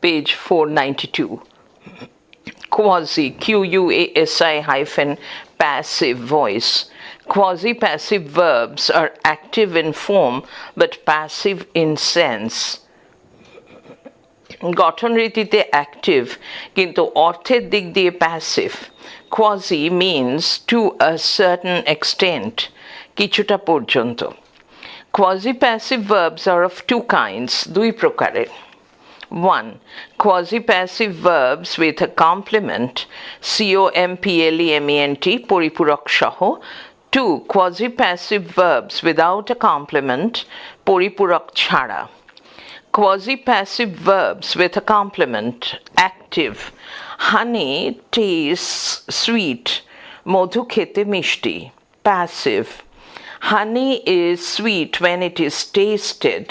page 492. Quasi, Quasi hyphen passive voice. Quasi-passive verbs are active in form but passive in sense. গঠন রীতিতে active কিন্তু অর্থের দিক দিয়ে passive. Quasi means to a certain extent, কিছুটা পর্যন্ত. Quasi-passive verbs are of two kinds, দুই প্রকারের. 1. Quasi-passive verbs with a complement, complement, পরিপূরক সহ. 2. Quasi-passive verbs without a complement, পরিপূরক ছাড়া. Quasi-passive verbs with a complement, active. Honey tastes sweet, মধু খেতে মিষ্টি. Passive. Honey is sweet when it is tasted.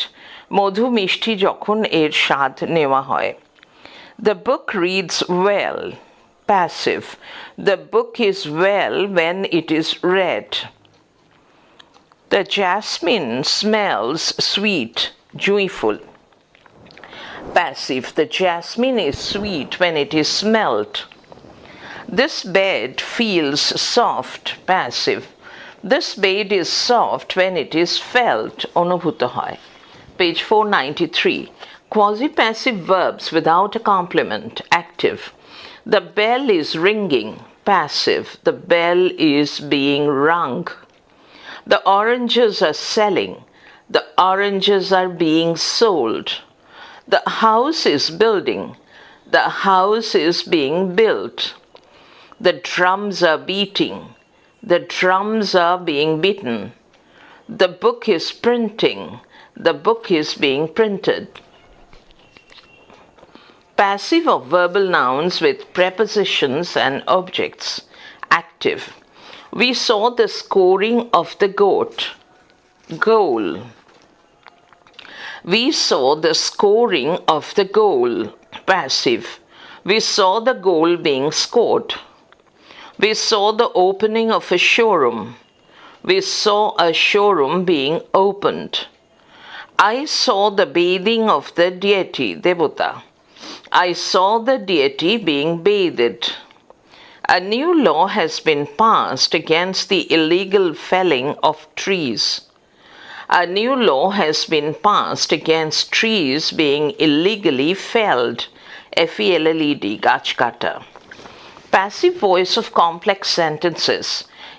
মধু মিষ্টি যখন এর স্বাদ নেওয়া হয়. The book reads well. Passive. The book is well when it is read. The jasmine smells sweet, joyful. Passive. The jasmine is sweet when it is smelt. This bed feels soft. Passive. This bed is soft when it is felt. অনুভূত হয়. Page 493. Quasi-passive verbs without a complement, active. The bell is ringing. Passive. The bell is being rung. The oranges are selling. The oranges are being sold. The house is building. The house is being built. The drums are beating. The drums are being beaten. The book is printing. The book is being printed. Passive of verbal nouns with prepositions and objects. Active. We saw the scoring of the goat. Goal. We saw the scoring of the goal. Passive. We saw the goal being scored. We saw the opening of a showroom. We saw a showroom being opened. I saw the bathing of the deity, Devata. I saw the deity being bathed. A new law has been passed against the illegal felling of trees. A new law has been passed against trees being illegally felled. FELLED, গাছ কাটা. Passive voice of complex sentences.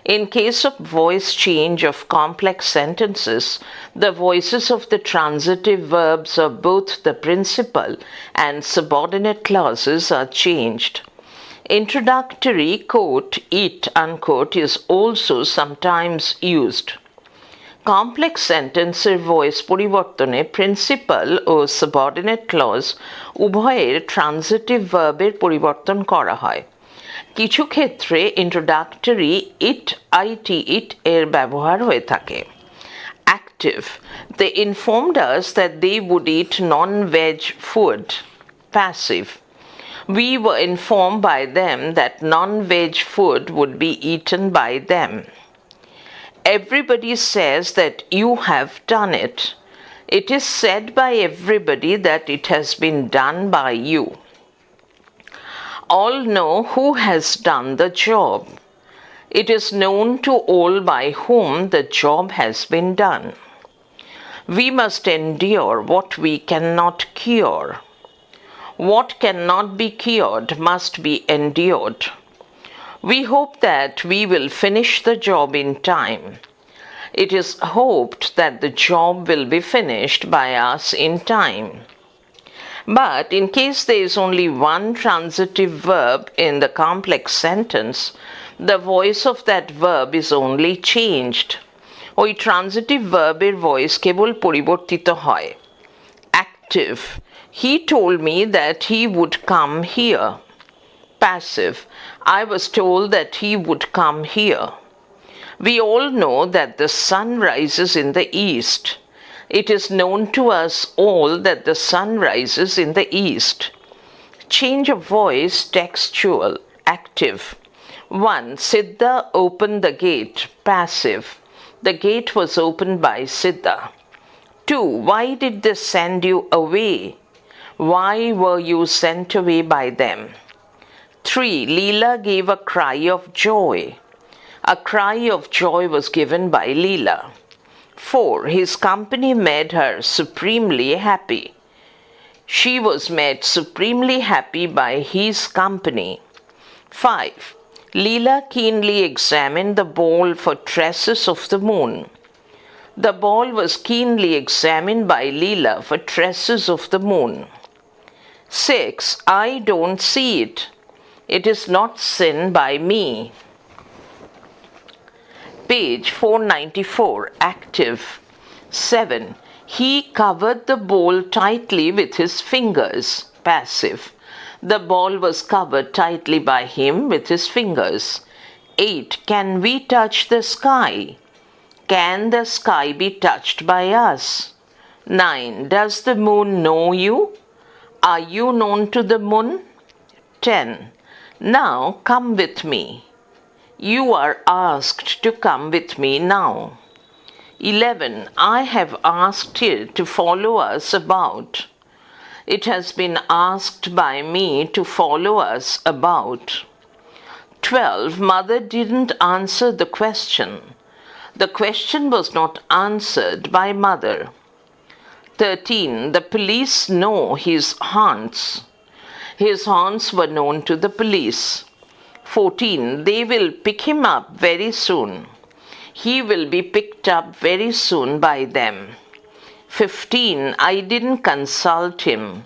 In case of voice change of complex sentences, the voices of the transitive verbs of both the principal and subordinate clauses are changed. Introductory quote, it unquote is also sometimes used. Complex sentences voice পরিবর্তনে principal ও subordinate clause উভয়ের transitive verbের পরিবর্তন করা হয়. কিছু ক্ষেত্রে introductory it এর ব্যবহার হয়ে থাকে. Active. They informed us that they would eat non-veg food. Passive. We were informed by them that non-veg food would be eaten by them. Everybody says that you have done it. It is said by everybody that it has been done by you. All know who has done the job. It is known to all by whom the job has been done. We must endure what we cannot cure. What cannot be cured must be endured. We hope that we will finish the job in time. It is hoped that the job will be finished by us in time. But in case there is only one transitive verb in the complex sentence, the voice of that verb is only changed. ওই transitive verb-এর voice কেবল পরিবর্তিত হয়. Active. He told me that he would come here. Passive. I was told that he would come here. We all know that the sun rises in the east. It is known to us all that the sun rises in the east. Change of voice textual. Active. 1. Siddha opened the gate. Passive. The gate was opened by Siddha. 2. Why did they send you away? Why were you sent away by them? 3. Leela gave a cry of joy. A cry of joy was given by Leela. 4. His company made her supremely happy. She was made supremely happy by his company. 5. Leela keenly examined the ball for traces of the moon. The ball was keenly examined by Leela for traces of the moon. 6. I don't see it. It is not seen by me. Page 494, active. 7. He covered the ball tightly with his fingers, passive. The ball was covered tightly by him with his fingers. 8. Can we touch the sky? Can the sky be touched by us? 9. Does the moon know you? Are you known to the moon? 10. Now come with me. You are asked to come with me now. 11. I have asked it to follow us about. It has been asked by me to follow us about. 12. Mother didn't answer the question. The question was not answered by mother. 13. The police know his haunts. His haunts were known to the police. 14. They will pick him up very soon. He will be picked up very soon by them. 15. I didn't consult him.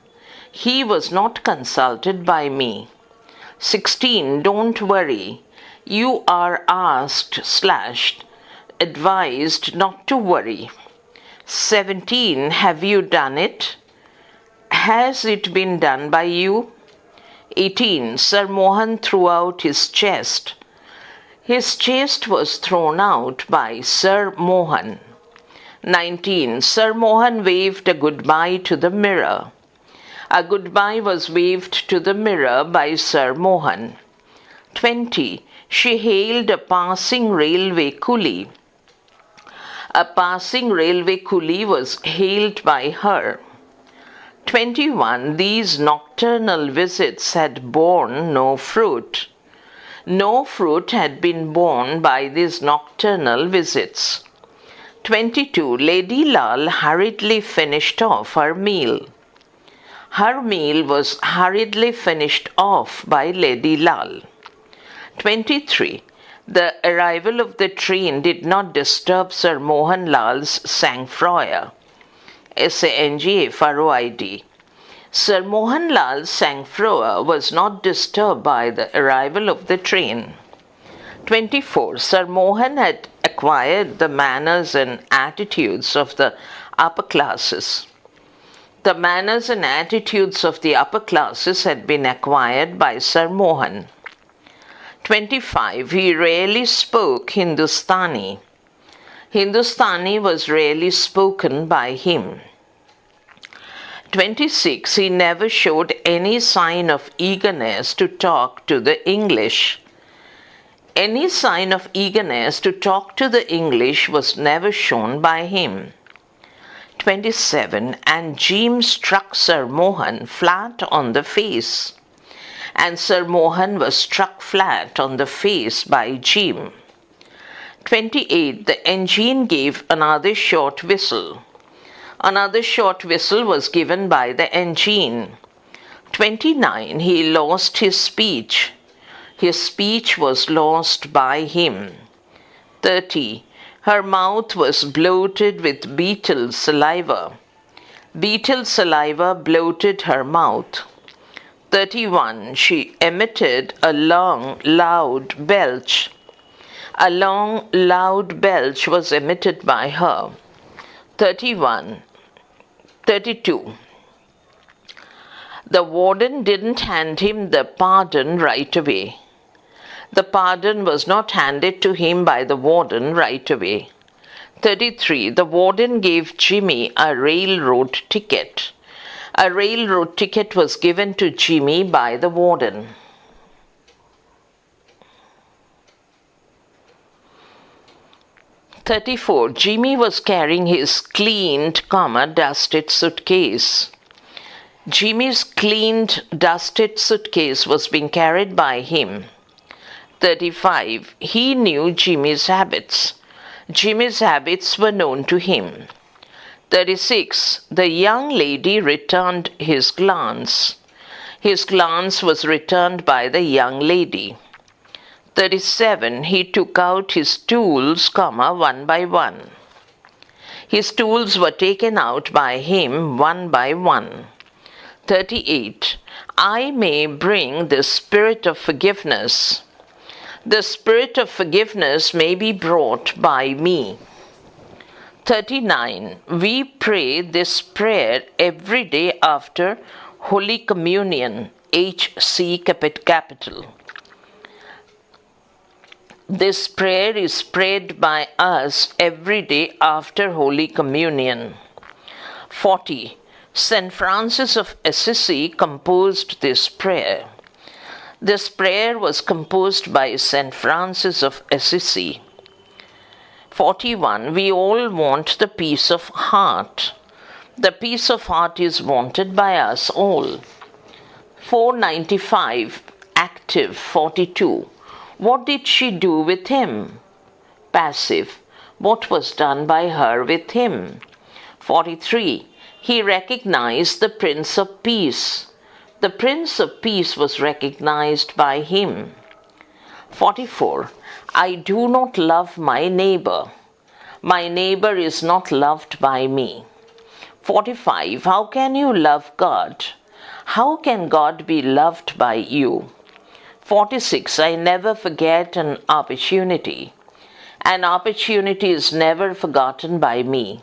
He was not consulted by me. 16. Don't worry. You are asked/advised not to worry. 17. Have you done it? Has it been done by you? 18. Sir Mohan threw out his chest. His chest was thrown out by Sir Mohan. 19. Sir Mohan waved a goodbye to the mirror. A goodbye was waved to the mirror by Sir Mohan. 20. She hailed a passing railway coolie. A passing railway coolie was hailed by her. 21. These nocturnal visits had borne no fruit. No fruit had been borne by these nocturnal visits. 22. Lady Lal hurriedly finished off her meal. Her meal was hurriedly finished off by Lady Lal. 23. The arrival of the train did not disturb Sir Mohan Lal's sang-froid. SANGFROID. Sir Mohan Lal's sang-froid was not disturbed by the arrival of the train. 24. Sir Mohan had acquired the manners and attitudes of the upper classes. The manners and attitudes of the upper classes had been acquired by Sir Mohan. 25. He rarely spoke Hindustani. Hindustani was rarely spoken by him. 26. He never showed any sign of eagerness to talk to the English. Any sign of eagerness to talk to the English was never shown by him. 27. And Jim struck Sir Mohan flat on the face. And Sir Mohan was struck flat on the face by Jim. 28. The engine gave another short whistle. Another short whistle was given by the engine. 29. He lost his speech. His speech was lost by him. 30. Her mouth was bloated with beetle saliva. Beetle saliva bloated her mouth. 31. She emitted a long, loud belch. A long, loud belch was emitted by her. 32. The warden didn't hand him the pardon right away. The pardon was not handed to him by the warden right away. 33. The warden gave Jimmy a railroad ticket. A railroad ticket was given to Jimmy by the warden. Jimmy was carrying his cleaned, dusted suitcase. Jimmy's cleaned, dusted suitcase was being carried by him. 35. He knew Jimmy's habits. Jimmy's habits were known to him. 36. The young lady returned his glance. His glance was returned by the young lady. 37. He took out his tools, one by one. His tools were taken out by him one by one. 38. I may bring the spirit of forgiveness. The spirit of forgiveness may be brought by me. 39. We pray this prayer every day after Holy Communion, HC capital. This prayer is prayed by us every day after Holy Communion. 40. St. Francis of Assisi composed this prayer. This prayer was composed by St. Francis of Assisi. 41. We all want the peace of heart. The peace of heart is wanted by us all. 495. Active. 42. What did she do with him? Passive. What was done by her with him? 43. He recognized the Prince of Peace. The Prince of Peace was recognized by him. 44. I do not love my neighbor. My neighbor is not loved by me. 45. How can you love God? How can God be loved by you? 46. I never forget an opportunity. An opportunity is never forgotten by me.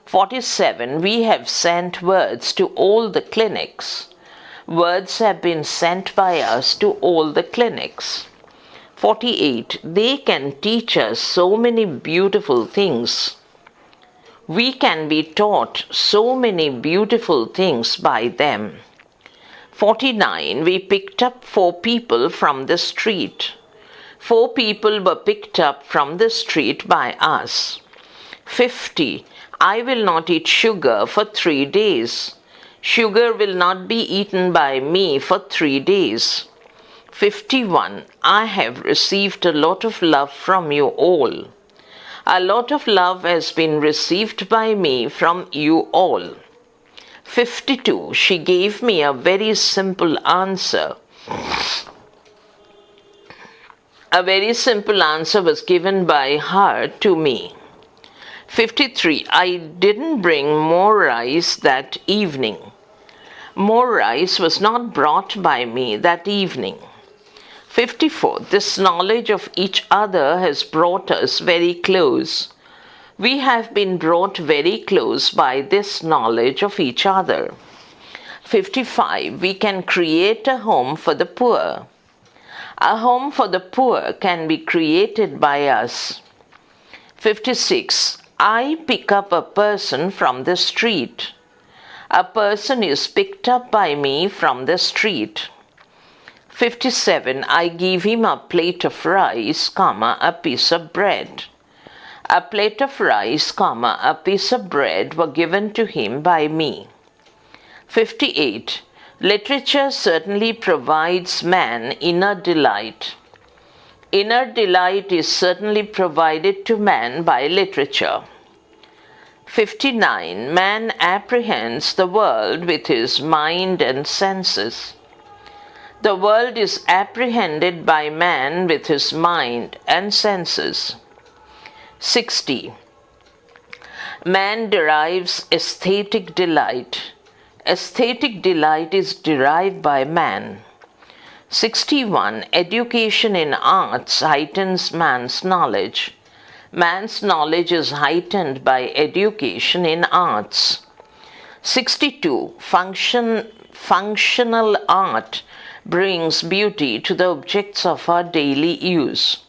47. We have sent words to all the clinics. Words have been sent by us to all the clinics. 48. They can teach us so many beautiful things. We can be taught so many beautiful things by them. 49. We picked up 4 people from the street. 4 people were picked up from the street by us. 50. I will not eat sugar for 3 days. Sugar will not be eaten by me for 3 days. 51. I have received a lot of love from you all. A lot of love has been received by me from you all. 52. She gave me a very simple answer. A very simple answer was given by her to me. 53. I didn't bring more rice that evening. More rice was not brought by me that evening. 54. This knowledge of each other has brought us very close. We have been brought very close by this knowledge of each other. 55. We can create a home for the poor. A home for the poor can be created by us. 56. I pick up a person from the street. A person is picked up by me from the street. 57. I give him a plate of rice, a piece of bread. A plate of rice, a piece of bread were given to him by me. 58. Literature certainly provides man inner delight. Inner delight is certainly provided to man by literature. 59. Man apprehends the world with his mind and senses. The world is apprehended by man with his mind and senses. 60. Man derives aesthetic delight. Aesthetic delight is derived by man. 61. Education in arts heightens man's knowledge. Man's knowledge is heightened by education in arts. 62. Functional art brings beauty to the objects of our daily use.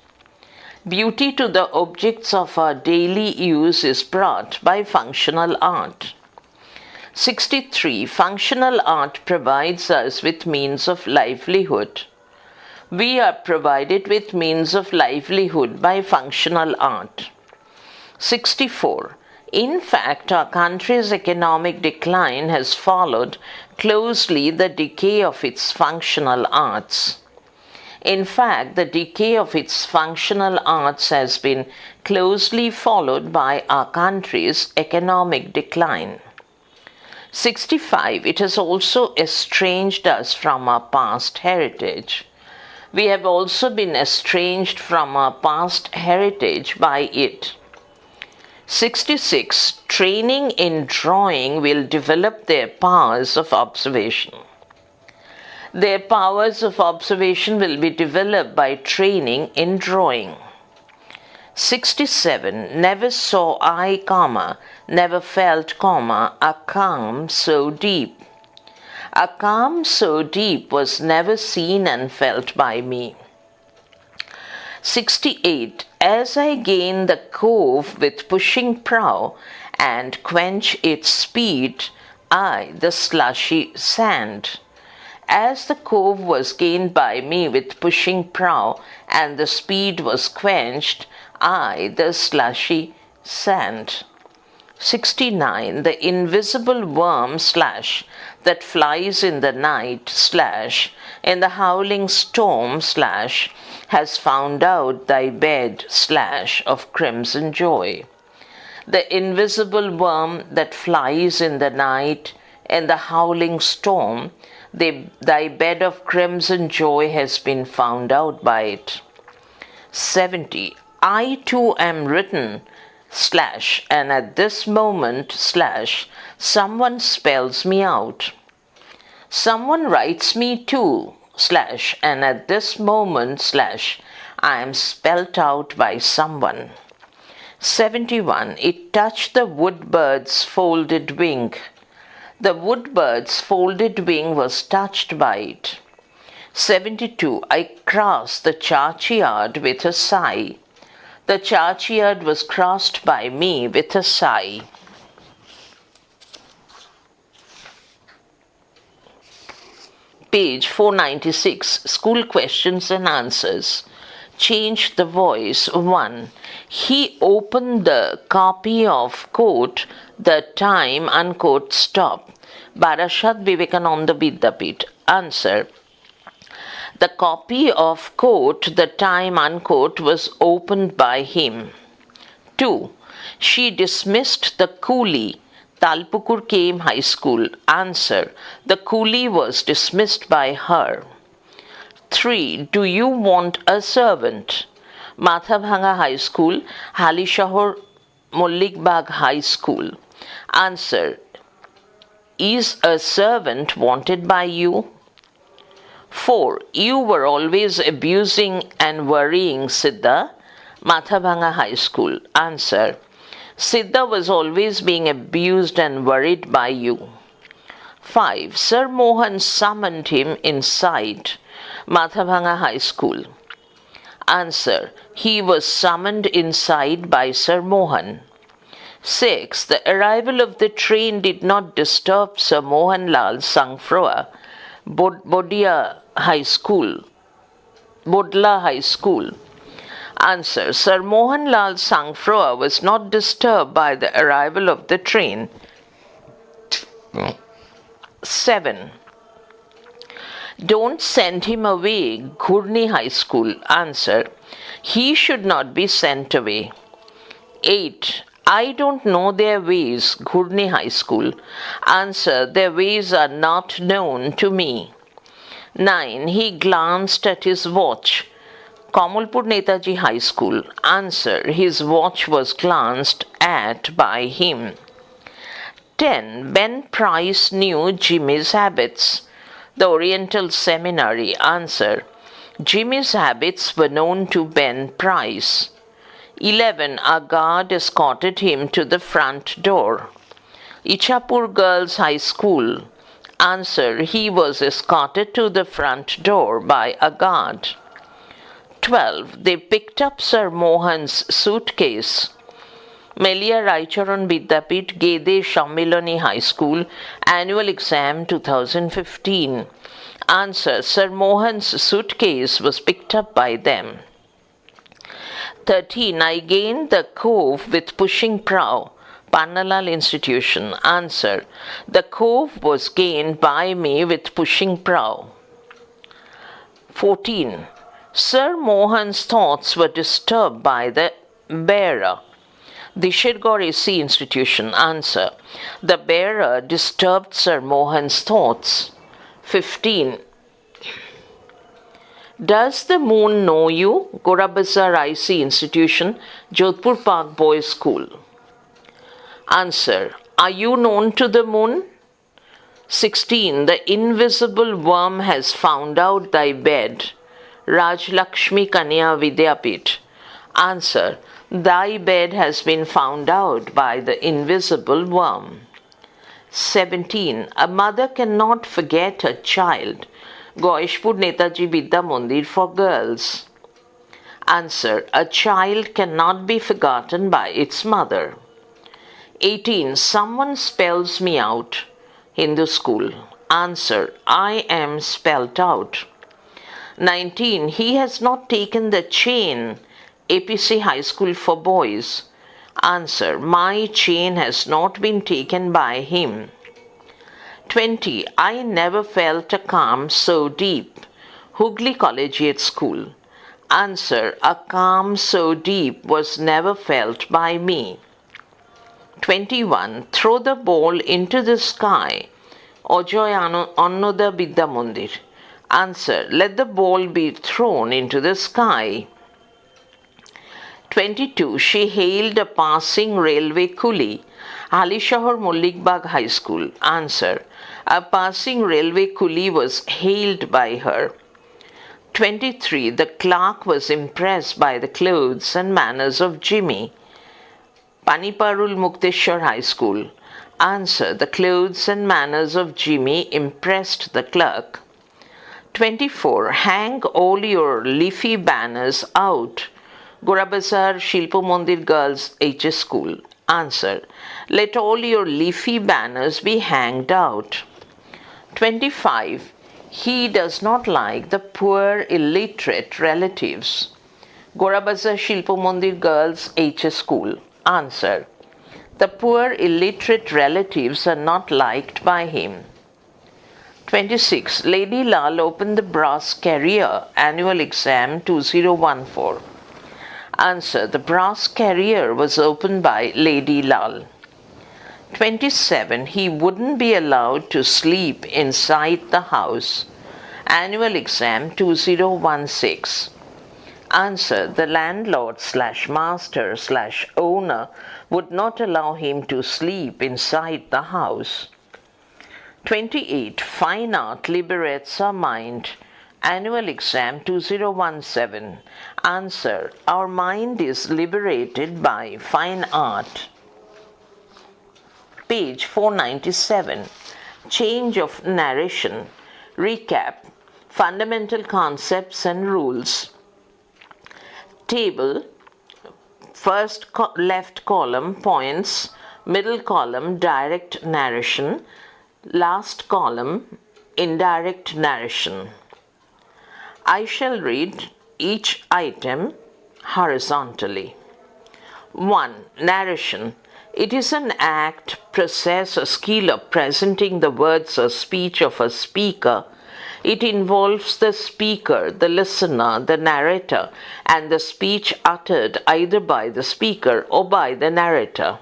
Beauty to the objects of our daily use is brought by functional art. 63. Functional art provides us with means of livelihood. We are provided with means of livelihood by functional art. 64. In fact, our country's economic decline has followed closely the decay of its functional arts. In fact, the decay of its functional arts has been closely followed by our country's economic decline. 65. It has also estranged us from our past heritage. We have also been estranged from our past heritage by it. 66. Training in drawing will develop their powers of observation. Their powers of observation will be developed by training in drawing. 67. Never saw I, never felt, a calm so deep. A calm so deep was never seen and felt by me. 68. As I gain the cove with pushing prow and quench its speed, I, the slushy sand. As the cove was gained by me with pushing prow and the speed was quenched, I, the slushy sand. 69. The invisible worm that flies in the night in the howling storm has found out thy bed of crimson joy. The invisible worm that flies in the night in the howling storm, thy bed of crimson joy has been found out by it. 70. I too am written and at this moment someone spells me out. Someone writes me too and at this moment I am spelt out by someone. 71. It touched the woodbird's folded wing. The woodbird's folded wing was touched by it. 72. I crossed the churchyard with a sigh. The churchyard was crossed by me with a sigh. Page 496. School questions and answers. Change the voice. 1. He opened the copy of quote, The Time unquote Stop. Barashat Vivekananda Vidyapith. Answer. The copy of quote, The Time unquote was opened by him. 2. She dismissed the coolie. Talpukur came high school. Answer. The coolie was dismissed by her. 3. Do you want a servant? Mathabhanga High School, Halishahor Mullikbagh High School. Answer. Is a servant wanted by you? 4. You were always abusing and worrying Siddha. Mathabhanga High School. Answer. Siddha was always being abused and worried by you. 5. Sir Mohan summoned him inside. Mathabhanga High School. Answer. He was summoned inside by Sir Mohan. 6. The arrival of the train did not disturb Sir Mohan Lal Sangfroa. Bodla High School. Answer. Sir Mohan Lal Sangfroa was not disturbed by the arrival of the train. 7. Don't send him away. Ghurni High School. Answer. He should not be sent away. 8. I don't know their ways. Ghurni High School. Answer. Their ways are not known to me. 9. He glanced at his watch. Kamalpur Netaji High School. Answer. His watch was glanced at by him. 10. Ben Price knew Jimmy's habits. The Oriental Seminary. Answer. Jimmy's habits were known to Ben Price. 11. A guard escorted him to the front door. Ichapur Girls High School. Answer. He was escorted to the front door by a guard. 12. They picked up Sir Mohan's suitcase. Melia Raicharan Vidyapith, Gede Shammilani High School, Annual Exam 2015. Answer. Sir Mohan's suitcase was picked up by them. 13. I gained the cove with pushing prow. Pannalal institution. Answer. The cove was gained by me with pushing prow. 14. Sir Mohan's thoughts were disturbed by the bearer. The Shirgore AC institution. Answer. The bearer disturbed Sir Mohan's thoughts. 15. Does the moon know you? Gorabazar IC institution, Jodhpur Park Boys School. Answer. Are you known to the moon? 16. The invisible worm has found out thy bed. Rajlakshmi Kanya Vidyapith. Answer. Thy bed has been found out by the invisible worm. 17. A mother cannot forget her child. Goishpur Netaji Vidya Mandir for girls. Answer. A child cannot be forgotten by its mother. 18. Someone spells me out. Hindu school. Answer. I am spelt out. 19. He has not taken the chain. APC High School for boys. Answer. My chain has not been taken by him. 20. I never felt a calm so deep. Hooghly Collegiate School. Answer. A calm so deep was never felt by me. 21. Throw the ball into the sky. Ojoy Annoda Vidya Mandir. Answer. Let the ball be thrown into the sky. 22. She hailed a passing railway coolie. Halishahar Mullikbag High School. Answer. A passing railway coolie was hailed by her. 23. The clerk was impressed by the clothes and manners of Jimmy. Paniparul Mukteshwar High School. Answer. The clothes and manners of Jimmy impressed the clerk. 24. Hang all your leafy banners out. Gorabazar Shilpo Mandir Girls HS School. Answer. Let all your leafy banners be hanged out. 25. He does not like the poor illiterate relatives. Gorabazar Shilpo Mandir Girls HS School. Answer. The poor illiterate relatives are not liked by him. 26. Lady Lal opened the brass carrier annual exam 2014. Answer. The brass carrier was opened by Lady Lal. 27. He wouldn't be allowed to sleep inside the house. Annual exam 2016. Answer. The landlord / master / owner would not allow him to sleep inside the house. 28. Fine art liberates our mind. Annual exam 2017. Answer. Our mind is liberated by fine art. Page 497. Change of narration. Recap. Fundamental concepts and rules. Table. First left column points. Middle column direct narration. Last column indirect narration. I shall read each item horizontally. 1. Narration. It is an act, process, or skill of presenting the words or speech of a speaker. It involves the speaker, the listener, the narrator, and the speech uttered either by the speaker or by the narrator.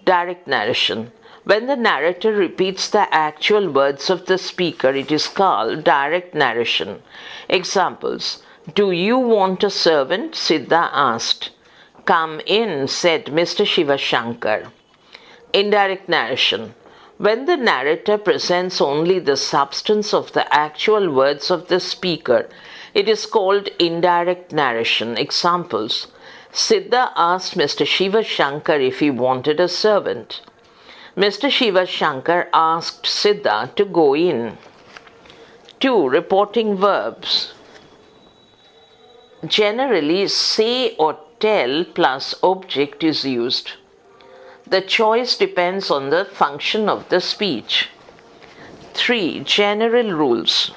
Direct narration. When the narrator repeats the actual words of the speaker, it is called direct narration. Examples. Do you want a servant? Siddha asked. Come in, said Mr. Shiva Shankar. Indirect narration. When the narrator presents only the substance of the actual words of the speaker, it is called indirect narration. Examples. Siddha asked Mr. Shiva Shankar if he wanted a servant. Mr. Shiva Shankar asked Siddha to go in. 2. Reporting verbs. Generally, say or tell plus object is used. The choice depends on the function of the speech. 3. General rules.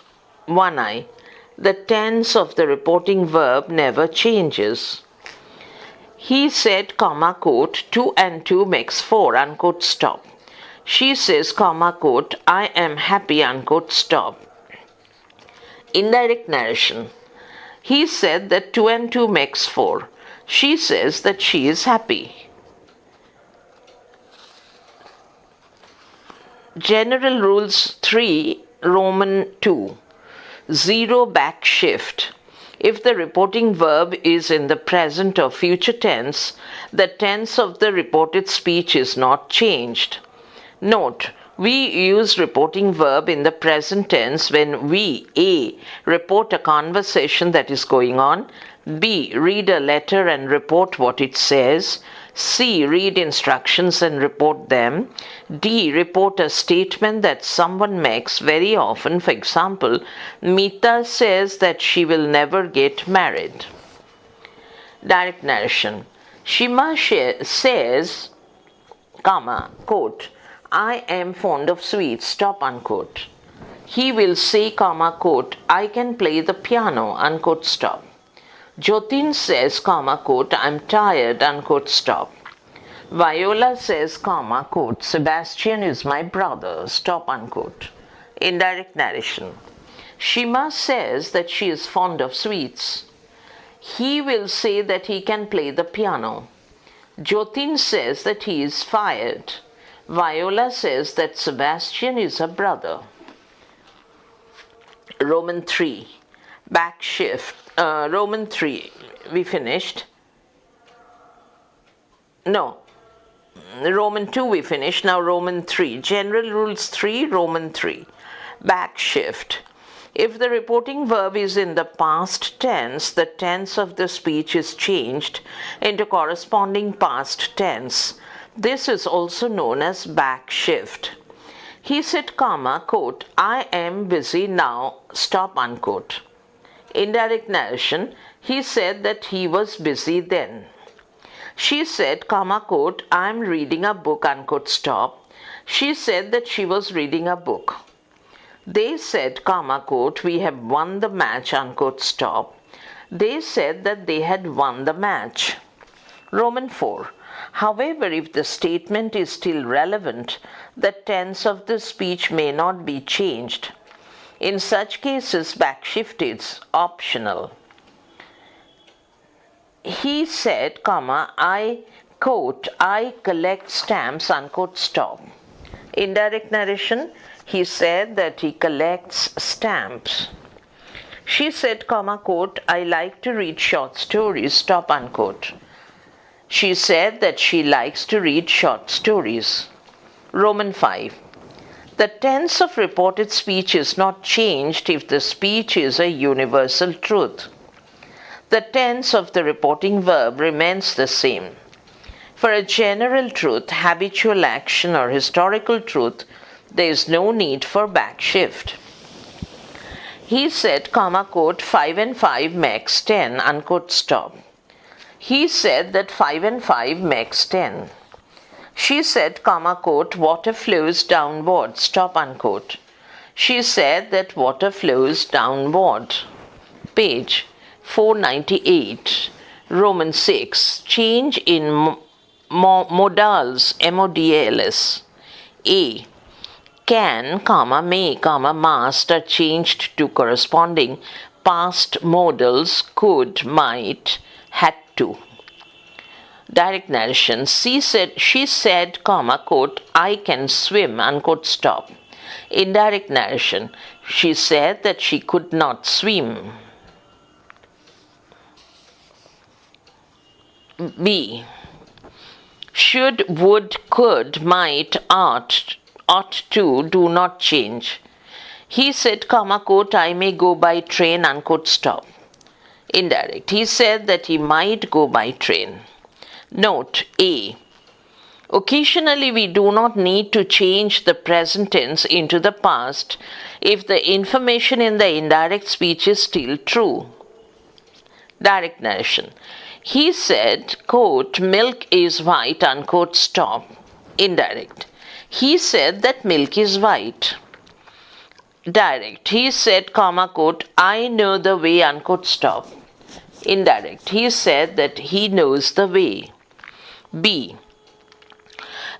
1I. The tense of the reporting verb never changes. He said, comma, quote, 2 and 2 makes 4, unquote, stop. She says, comma, quote, I am happy, unquote, stop. Indirect narration. He said that 2 and 2 makes 4. She says that she is happy. General Rules 3, Roman 2. 0 back shift. If the reporting verb is in the present or future tense, the tense of the reported speech is not changed. Note, we use reporting verb in the present tense when we A. report a conversation that is going on, B. read a letter and report what it says, C. read instructions and report them, D. report a statement that someone makes very often. For example, Meeta says that she will never get married. Direct narration. Shima says, comma, quote, I am fond of sweets, stop, unquote. He will say, comma, quote, I can play the piano, unquote, stop. Jotin says, comma, quote, I'm tired, unquote, stop. Viola says, comma, quote, Sebastian is my brother, stop, unquote. Indirect narration. Shima says that she is fond of sweets. He will say that he can play the piano. Jotin says that he is fired. Viola says that Sebastian is her brother. Roman 3. Back shift. Roman 3. We finished. No. Roman 2 we finished. Now Roman 3. General Rules 3, Roman 3. Back shift. If the reporting verb is in the past tense, the tense of the speech is changed into corresponding past tense. This is also known as back shift. He said, comma, quote, I am busy now, stop, unquote. Indirect narration. He said that he was busy then. She said, comma, quote, I am reading a book, unquote, stop. She said that she was reading a book. They said, comma, quote, we have won the match, unquote, stop. They said that they had won the match. Roman 4. However, if the statement is still relevant, the tense of the speech may not be changed. In such cases, backshift is optional. He said, comma, I, quote, I collect stamps, unquote, stop. Indirect narration. He said that he collects stamps. She said, comma, quote, I like to read short stories, stop, unquote. She said that she likes to read short stories. Roman 5. The tense of reported speech is not changed if the speech is a universal truth. The tense of the reporting verb remains the same. For a general truth, habitual action, or historical truth, there is no need for backshift. He said, comma, quote, 5 and 5 makes 10, unquote, stop. He said that 5 and 5 makes 10. She said, comma, quote, water flows downward, stop, unquote. She said that water flows downward. Page 498. Roman 6. Change in modals, M-O-D-A-L-S. A. Can, comma, may, comma, must are changed to corresponding past modals, could, might, had to. Direct narration. She said, comma, quote, I can swim, unquote, stop. Indirect narration. She said that she could not swim. B. Should, would, could, might, ought to do not change. He said, comma, quote, I may go by train, unquote, stop. Indirect. He said that he might go by train. Note A. Occasionally we do not need to change the present tense into the past if the information in the indirect speech is still true. Direct narration. He said, quote, milk is white, unquote, stop. Indirect. He said that milk is white. Direct. He said, comma, quote, I know the way, unquote, stop. Indirect. He said that he knows the way. B.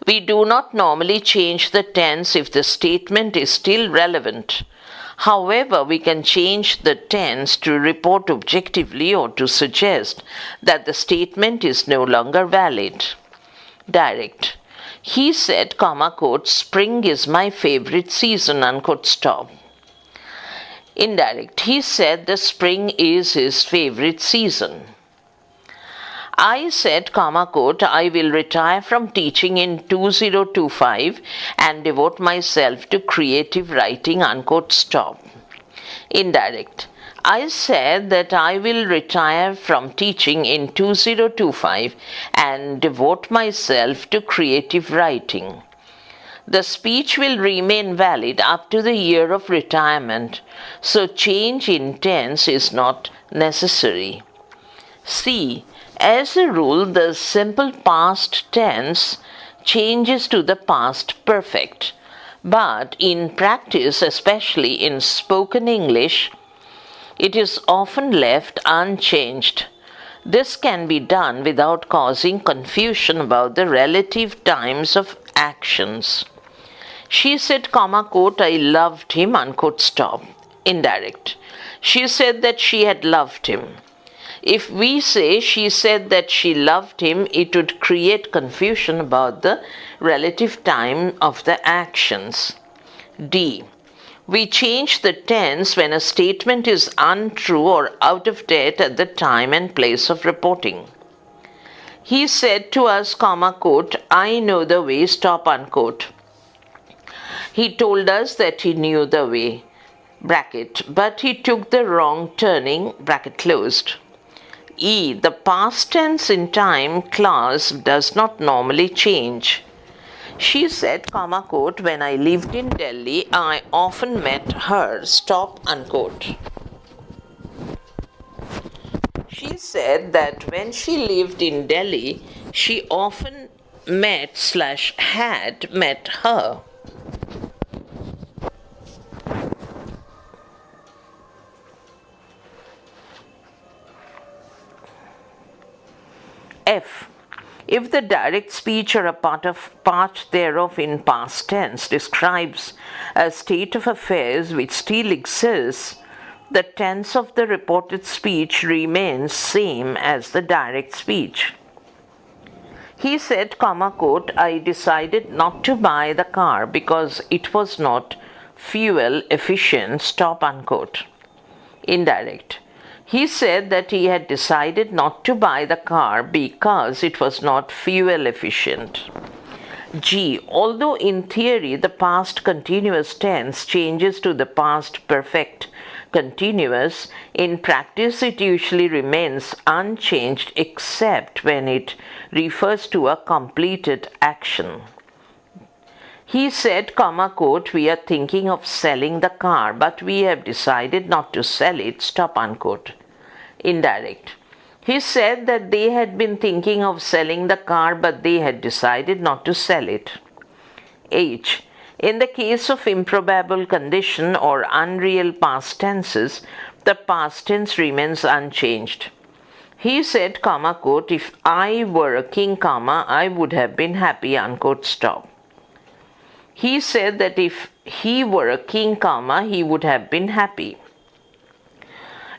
We do not normally change the tense if the statement is still relevant. However, we can change the tense to report objectively or to suggest that the statement is no longer valid. Direct. He said, quote, spring is my favorite season, unquote, stop. Indirect. He said the spring is his favorite season. I said, quote, I will retire from teaching in 2025 and devote myself to creative writing, unquote, stop. Indirect. I said that I will retire from teaching in 2025 and devote myself to creative writing. The speech will remain valid up to the year of retirement, so change in tense is not necessary. C. As a rule, the simple past tense changes to the past perfect. But in practice, especially in spoken English, it is often left unchanged. This can be done without causing confusion about the relative times of actions. She said, quote, I loved him, unquote, stop. Indirect. She said that she had loved him. If we say she said that she loved him, it would create confusion about the relative time of the actions. D. We change the tense when a statement is untrue or out of date at the time and place of reporting. He said to us, quote, I know the way, stop, unquote. He told us that he knew the way, bracket, but he took the wrong turning, bracket closed. E. The past tense in time clause does not normally change. She said, quote, when I lived in Delhi, I often met her, stop, unquote. She said that when she lived in Delhi, she often had met her. F. If the direct speech or a part thereof in past tense describes a state of affairs which still exists, the tense of the reported speech remains same as the direct speech. He said, quote, I decided not to buy the car because it was not fuel efficient, stop, unquote. Indirect. He said that he had decided not to buy the car because it was not fuel efficient. G. Although in theory the past continuous tense changes to the past perfect continuous, in practice it usually remains unchanged except when it refers to a completed action. He said, quote, we are thinking of selling the car, but we have decided not to sell it, stop, unquote. Indirect. He said that they had been thinking of selling the car, but they had decided not to sell it. H. In the case of improbable condition or unreal past tenses, the past tense remains unchanged. He said, quote, if I were a king, I would have been happy, unquote, stop. He said that if he were a king, he would have been happy.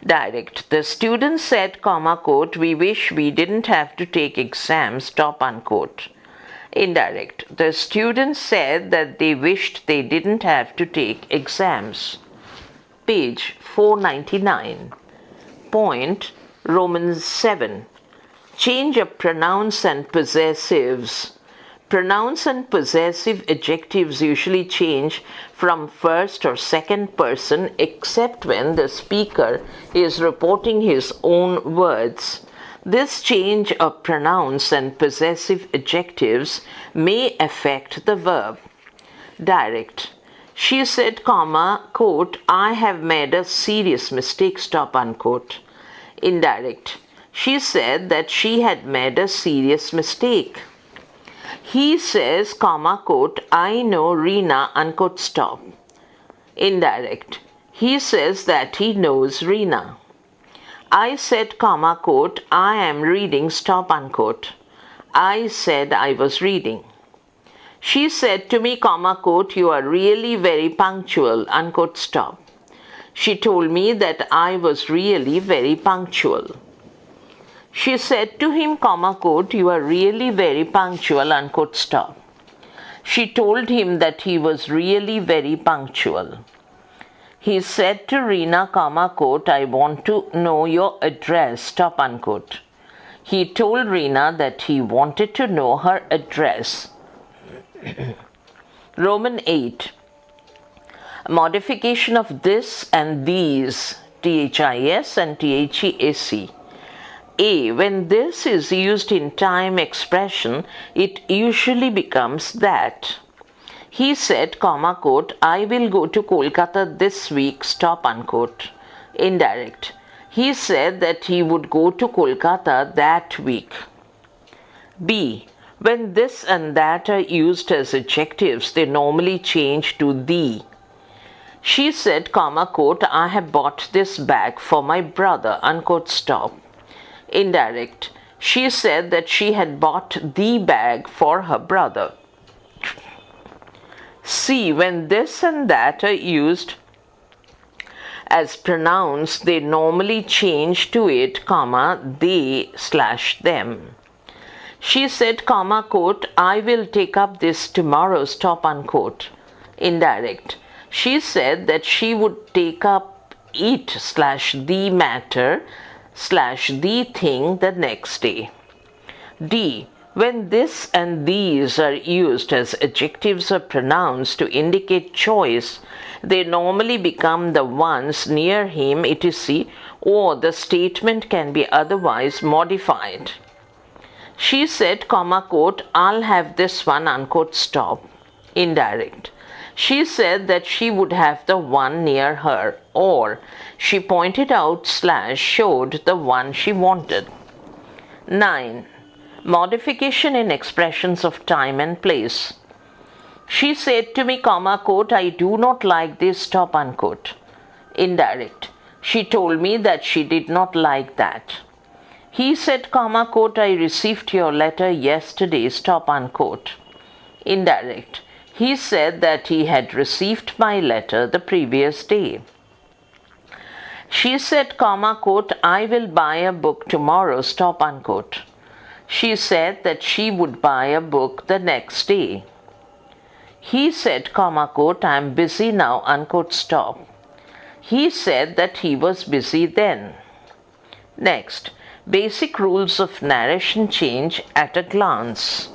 Direct. The student said, quote, we wish we didn't have to take exams, stop, unquote. Indirect. The student said that they wished they didn't have to take exams. Page 499. Point Romans 7. Change of pronouns and possessives. Pronouns and possessive adjectives usually change from first or second person except when the speaker is reporting his own words. This change of pronouns and possessive adjectives may affect the verb. Direct. She said, quote, I have made a serious mistake, stop, unquote. Indirect. She said that she had made a serious mistake. He says, quote, I know Reena, unquote, stop. Indirect. He says that he knows Reena. I said, comma, quote, I am reading, stop, unquote. I said I was reading. She said to me, comma, quote, you are really very punctual, unquote, stop. She told me that I was really very punctual. She said to him, comma, quote, you are really very punctual, unquote, stop. She told him that he was really very punctual. He said to Rena, comma, quote, I want to know your address, stop, unquote. He told Rena that he wanted to know her address. Roman 8. Modification of this and these, THIS and THEAC. A. When this is used in time expression, it usually becomes that. He said, comma, quote, I will go to Kolkata this week, stop, unquote. Indirect. He said that he would go to Kolkata that week. B. When this and that are used as adjectives, they normally change to the. She said, comma, quote, I have bought this bag for my brother, unquote, stop. Indirect. She said that she had bought the bag for her brother. C. When this and that are used as pronouns, they normally change to it, comma, they/them. She said, comma, quote, I will take up this tomorrow, stop, unquote. Indirect. She said that she would take up it/the matter/the thing the next day. D. When this and these are used as adjectives or pronouns to indicate choice, they normally become the ones near him, etc., or the statement can be otherwise modified. She said, comma, quote, I'll have this one, unquote, stop. Indirect. She said that she would have the one near her, or she pointed out/showed the one she wanted. 9. Modification in expressions of time and place. She said to me, comma, quote, I do not like this, stop, unquote. Indirect. She told me that she did not like that. He said, comma, quote, I received your letter yesterday, stop, unquote. Indirect. He said that he had received my letter the previous day. She said, comma, quote, I will buy a book tomorrow, stop, unquote. She said that she would buy a book the next day. He said, comma, quote, I am busy now, unquote, stop. He said that he was busy then. Next, basic rules of narration change at a glance.